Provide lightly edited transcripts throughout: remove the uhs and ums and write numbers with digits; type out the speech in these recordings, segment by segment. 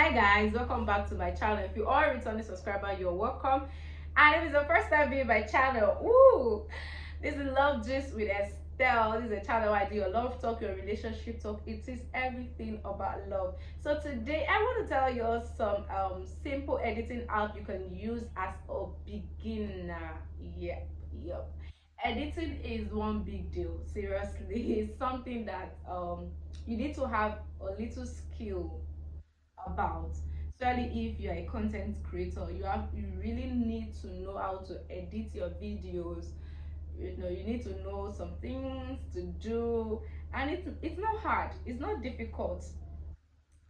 Hi guys, welcome back to my channel. If you are a returning subscriber, you're welcome. And if it's the first time viewing my channel, this is Love Gist with Estelle. This is a channel where I do a love talk, your relationship talk. It is everything about love. So today I want to tell you some simple editing app you can use as a beginner. Yep. Editing is one big deal. Seriously, it's something that you need to have a little skill about, especially if you're a content creator. You really need to know how to edit your videos. You need to know some things to do, and it's not hard, it's not difficult.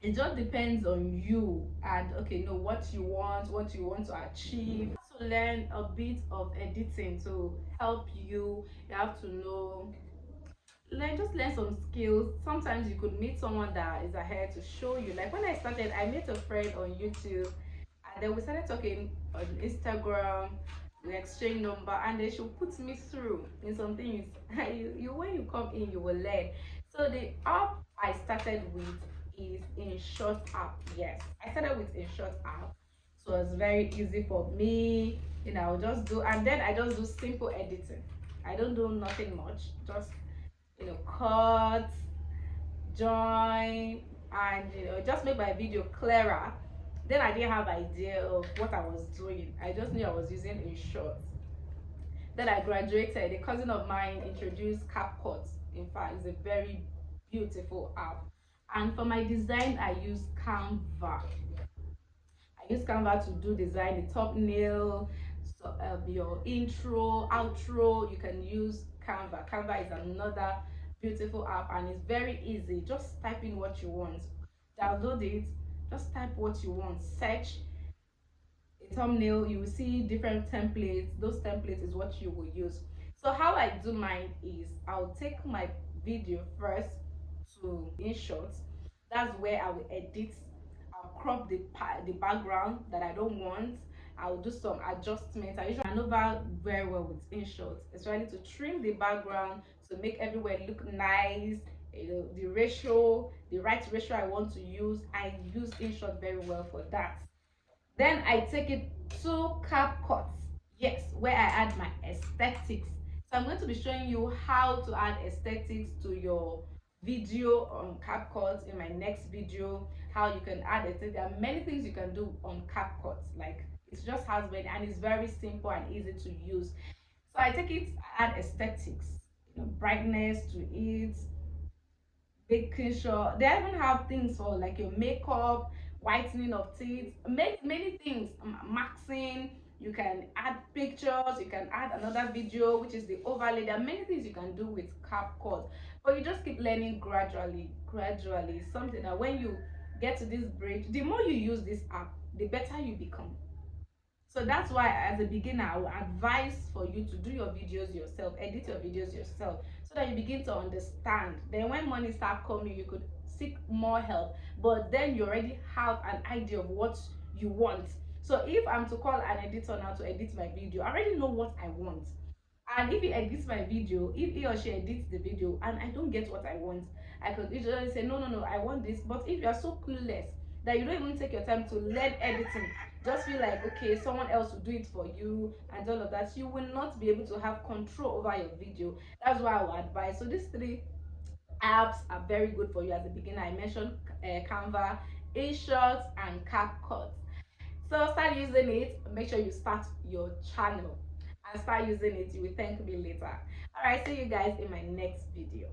It just depends on you and okay, know what you want to achieve. To learn a bit of editing to help you. You have to know, learn some skills. Sometimes you could meet someone that is ahead to show you. Like when I started, I met a friend on YouTube, and then we started talking on Instagram. We exchange number, and then she'll put me through in some things. You when you come in, you will learn. So the app I started with is InShort app. Yes, I started with InShort app, so it's very easy for me. I'll just do, and then I just do simple editing. I don't do nothing much, just cut, join, and just make my video clearer. Then I didn't have idea of what I was doing. I just knew I was using InShort. Then I graduated. A cousin of mine introduced CapCut. In fact, it's a very beautiful app. And for my design, I use Canva. I use Canva to do design, the thumbnail, so, your intro, outro. You can use Canva. Canva is another beautiful app, and it's very easy. Just type in what you want, download it, just type what you want, search a thumbnail, you will see different templates. Those templates is what you will use. So how I do mine is I'll take my video first to InShort. That's where I will edit. I'll crop the background that I don't want. I'll do some adjustments. I usually maneuver very well with InShort, especially to trim the background to make everywhere look nice. The ratio, the right ratio I want to use, I use InShort very well for that. Then I take it to CapCut. Yes, where I add my aesthetics. So I'm going to be showing you how to add aesthetics to your video on CapCut in my next video. How you can add it. There are many things you can do on CapCut. Like it just has many, and it's very simple and easy to use. So I take it, add aesthetics, brightness to it, making sure they even have things for like your makeup, whitening of teeth, many things, maxing. You can add pictures, you can add another video, which is the overlay. There are many things you can do with CapCut, but you just keep learning gradually. Something that when you get to this bridge, the more you use this app, the better you become. So that's why as a beginner I will advise for you to do your videos yourself, edit your videos yourself, so that you begin to understand. Then when money start coming, you could seek more help, but then you already have an idea of what you want. So if I'm to call an editor now to edit my video, I already know what I want. And if he edits my video, if he or she edits the video and I don't get what I want, I could usually say no, I want this. But if you are so clueless that you don't even take your time to learn editing, just feel like okay, someone else will do it for you and all of that, you will not be able to have control over your video. That's why I would advise. So these three apps are very good for you as a beginner. I mentioned Canva, InShot, and CapCut. So start using it. Make sure you start your channel and start using it. You will thank me later. All right, see you guys in my next video.